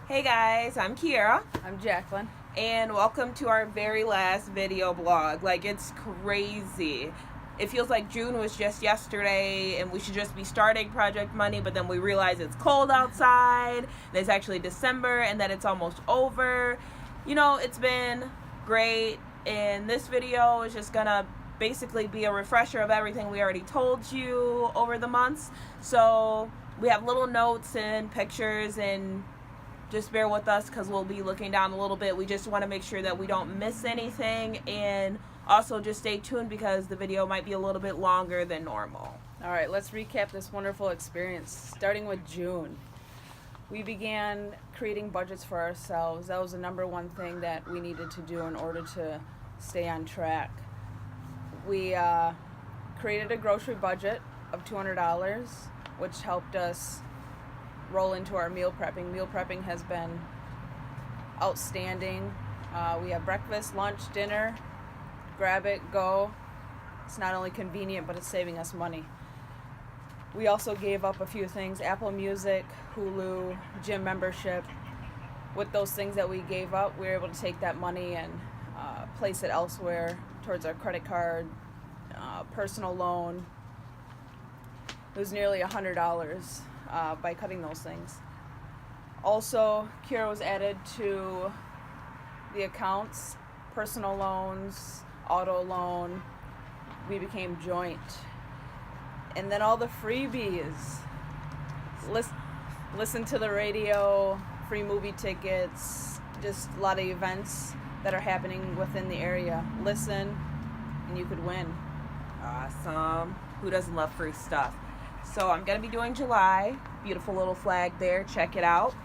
Hey guys, I'm Kiara. I'm Jaclyn. And welcome to our very last video blog. Like, it's crazy. It feels like June was just yesterday and we should just be starting Project Money, but then we realize it's cold outside, and it's actually December, and that it's almost over. You know, it's been great, and this video is just gonna basically be a refresher of everything we already told you over the months. So we have little notes and pictures, and just bear with us because we'll be looking down a little bit. We just want to make sure that we don't miss anything, and also just stay tuned because the video might be a little bit longer than normal. All right, let's recap this wonderful experience. Starting with June, we began creating budgets for ourselves. That was the number one thing that we needed to do in order to stay on track. We created a grocery budget of $200, which helped us roll into our meal prepping. Meal prepping has been outstanding. We have breakfast, lunch, dinner, grab it, go. It's not only convenient, but it's saving us money. We also gave up a few things: Apple Music, Hulu, gym membership. With those things that we gave up, we were able to take that money and place it elsewhere towards our credit card, personal loan. It was nearly $100 by cutting those things. Also, Kiara was added to the accounts: personal loans, auto loan. We became joint. And then all the freebies. Listen to the radio, free movie tickets, just a lot of events that are happening within the area. Listen, and you could win. Awesome. Who doesn't love free stuff? So I'm going to be doing July. Beautiful little flag there. Check it out.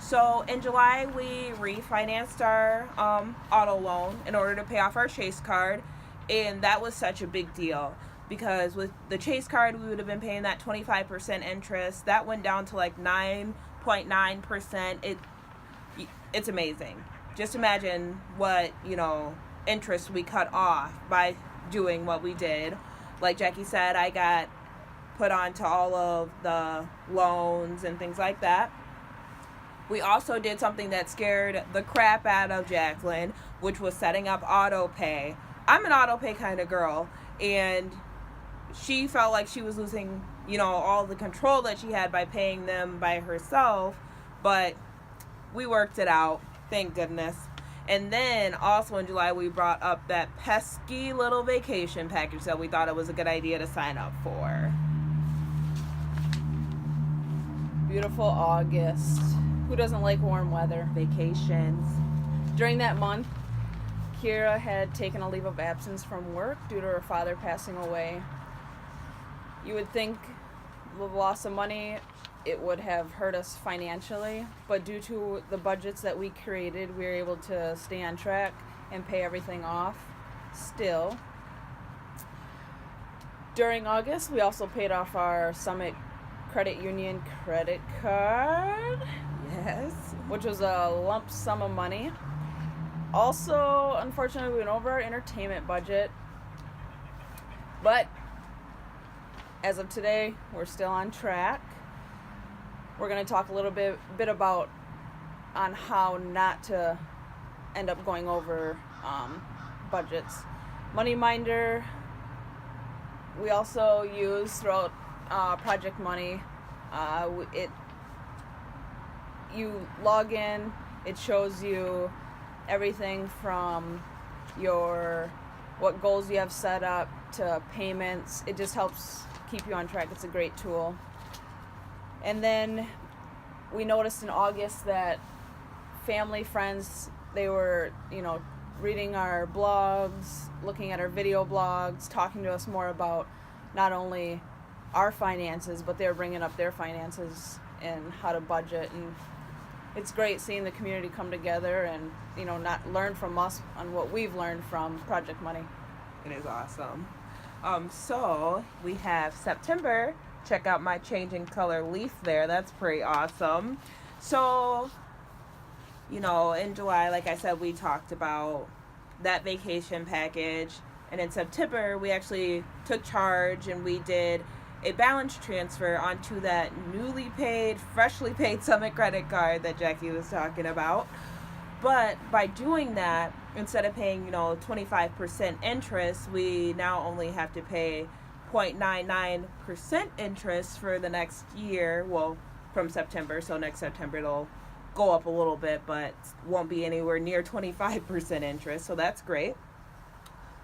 So in July, we refinanced our auto loan in order to pay off our Chase card. And that was such a big deal because with the Chase card, we would have been paying that 25% interest. That went down to like 9.9%. It's amazing. Just imagine what, interest we cut off by doing what we did. Like Jackie said, I got put onto all of the loans and things like that. We also did something that scared the crap out of Jaclyn, which was setting up auto pay. I'm an auto pay kind of girl, and she felt like she was losing, all the control that she had by paying them by herself, but we worked it out, thank goodness. And then also in July, we brought up that pesky little vacation package that we thought it was a good idea to sign up for. Beautiful August. Who doesn't like warm weather? Vacations. During that month, Kiara had taken a leave of absence from work due to her father passing away. You would think the loss of money, it would have hurt us financially, but due to the budgets that we created, we were able to stay on track and pay everything off still. During August, we also paid off our Summit Credit Union credit card. Yes. Which was a lump sum of money. Also, unfortunately, we went over our entertainment budget. But as of today, we're still on track. We're going to talk a little bit about on how not to end up going over budgets. Money Minder, we also use throughout Project Money. You log in, it shows you everything from what goals you have set up to payments. It just helps keep you on track. It's a great tool. And then we noticed in August that family, friends, they were, reading our blogs, looking at our video blogs, talking to us more about not only our finances, but they're bringing up their finances and how to budget. And it's great seeing the community come together and, not learn from us on what we've learned from Project Money. It is awesome. So we have September. Check out my changing color leaf there. That's pretty awesome. So, in July, like I said, we talked about that vacation package. And in September, we actually took charge and we did a balance transfer onto that freshly paid Summit credit card that Jackie was talking about. But by doing that, instead of paying, 25% interest, we now only have to pay 0.99% interest for the next year. Well, from September, so next September it'll go up a little bit, but won't be anywhere near 25% interest, so that's great.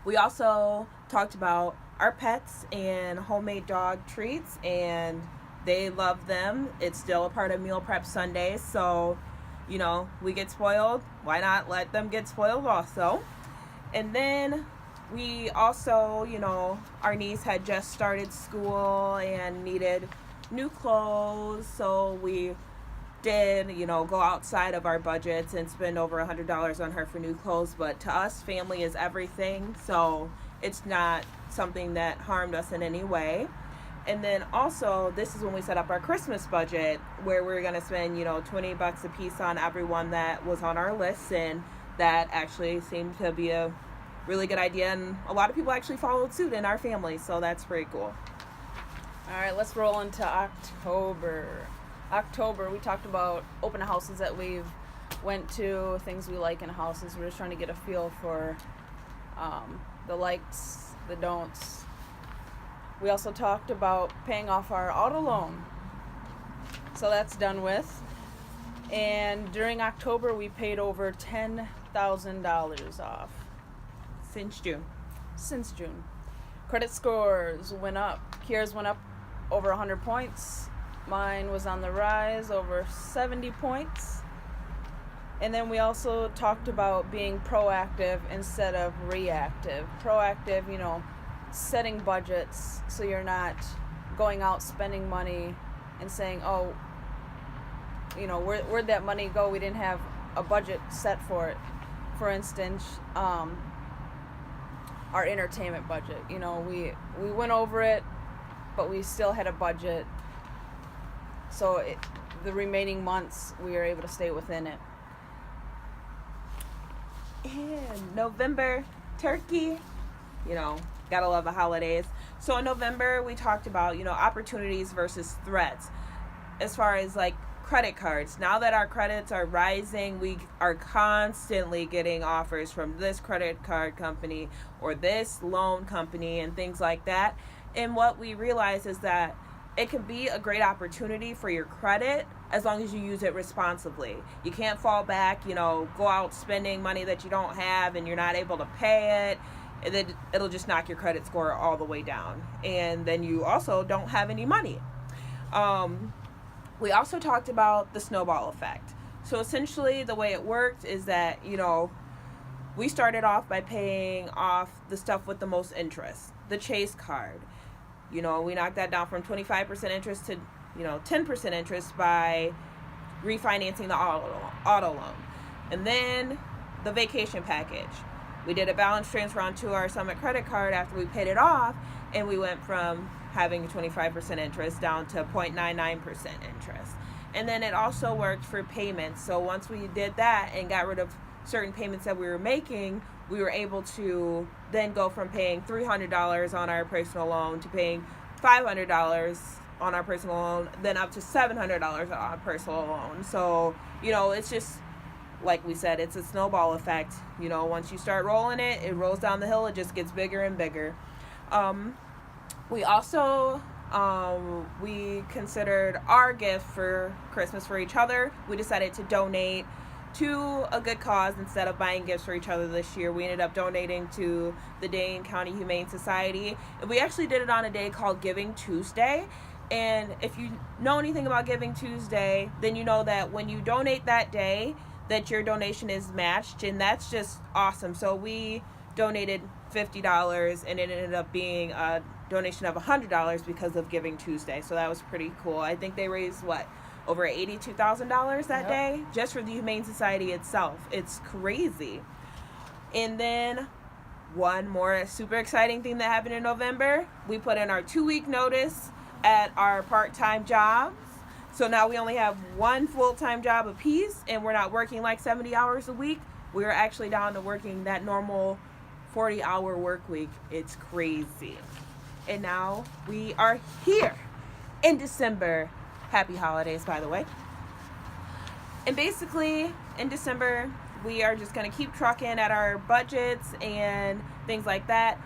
We also talked about our pets and homemade dog treats, and they love them. It's still a part of Meal Prep Sundays, so we get spoiled. Why not let them get spoiled also? And then we also, our niece had just started school and needed new clothes, so we did, go outside of our budgets and spend over $100 on her for new clothes. But to us, family is everything, so it's not something that harmed us in any way. And then also, this is when we set up our Christmas budget, where we're going to spend, $20 a piece on everyone that was on our list, and that actually seemed to be a really good idea, and a lot of people actually followed suit in our family, so that's pretty cool. All right, let's roll into October. We talked about open houses that we've went to, things we like in houses. We're just trying to get a feel for the likes, the don'ts. We also talked about paying off our auto loan. So that's done with. And during October, we paid over $10,000 off. Since June. Credit scores went up. Kiara's went up over 100 points. Mine was on the rise, over 70 points. And then we also talked about being proactive instead of reactive. Proactive, setting budgets so you're not going out spending money and saying, oh, where'd that money go? We didn't have a budget set for it. For instance, our entertainment budget. We went over it, but we still had a budget. So the remaining months, we were able to stay within it. And November, turkey, gotta love the holidays. So in November, we talked about, opportunities versus threats. As far as credit cards, now that our credits are rising, we are constantly getting offers from this credit card company or this loan company and things like that. And what we realize is that it can be a great opportunity for your credit as long as you use it responsibly. You can't fall back, go out spending money that you don't have and you're not able to pay it. And then it'll just knock your credit score all the way down. And then you also don't have any money. We also talked about the snowball effect. So essentially the way it worked is that, we started off by paying off the stuff with the most interest, the Chase card. We knocked that down from 25% interest to, 10% interest by refinancing the auto loan. And then the vacation package. We did a balance transfer onto our Summit credit card after we paid it off, and we went from having 25% interest down to 0.99% interest. And then it also worked for payments. So once we did that and got rid of certain payments that we were making, we were able to then go from paying $300 on our personal loan to paying $500 on our personal loan, then up to $700 on our personal loan. So, it's just, like we said, it's a snowball effect. Once you start rolling it, it rolls down the hill, it just gets bigger and bigger. We also, we considered our gift for Christmas for each other. We decided to donate to a good cause instead of buying gifts for each other this year. We ended up donating to the Dane County Humane Society. And we actually did it on a day called Giving Tuesday. And if you know anything about Giving Tuesday, then you know that when you donate that day, that your donation is matched, and that's just awesome. So we donated $50, and it ended up being a donation of $100 because of Giving Tuesday. So that was pretty cool. I think they raised, over $82,000 that day just for the Humane Society itself. It's crazy. And then one more super exciting thing that happened in November, we put in our 2-week notice at our part-time jobs. So now we only have one full-time job apiece, and we're not working 70 hours a week. We're actually down to working that normal 40-hour work week. It's crazy. And now we are here in December. Happy holidays, by the way. And basically, in December, we are just going to keep trucking at our budgets and things like that.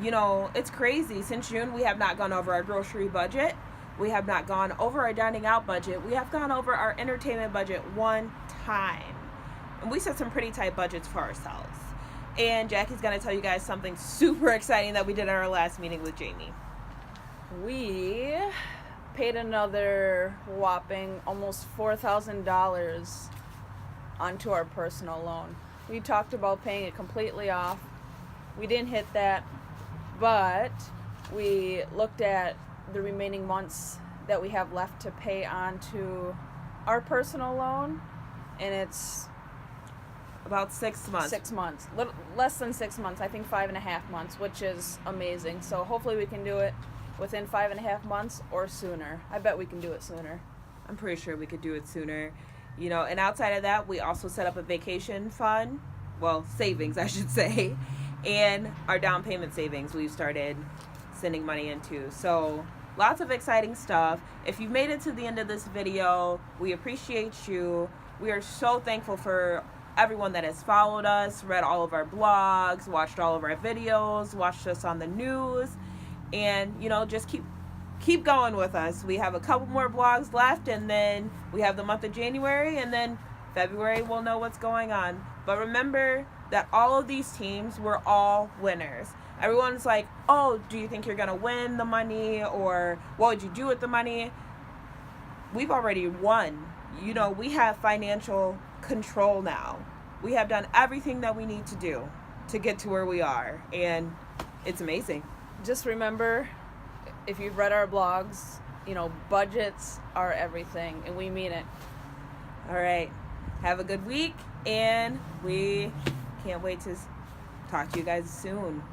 You know, it's crazy. Since June, we have not gone over our grocery budget. We have not gone over our dining out budget. We have gone over our entertainment budget one time. And we set some pretty tight budgets for ourselves. And Jackie's going to tell you guys something super exciting that we did at our last meeting with Jamie. We paid another whopping almost $4,000 onto our personal loan. We talked about paying it completely off. We didn't hit that, but we looked at the remaining months that we have left to pay onto our personal loan, and it's about 6 months. 6 months. Little less than 6 months. I think 5.5 months, which is amazing. So hopefully we can do it within 5.5 months or sooner. I bet we can do it sooner. I'm pretty sure we could do it sooner. You know, and outside of that, we also set up a vacation fund. Well, savings, I should say. And our down payment savings we've started sending money into. So lots of exciting stuff. If you've made it to the end of this video, we appreciate you. We are so thankful for everyone that has followed us, read all of our blogs, watched all of our videos, watched us on the news, and, you know, just keep going with us. We have a couple more blogs left, and then we have the month of January, and then February we'll know what's going on. But remember that all of these teams were all winners. Everyone's like, oh, do you think you're going to win the money, or what would you do with the money? We've already won. You know, we have financial control now. We have done everything that we need to do to get to where we are, and it's amazing. Just remember, if you've read our blogs, you know, budgets are everything, and we mean it. All right. Have a good week, and we can't wait to talk to you guys soon.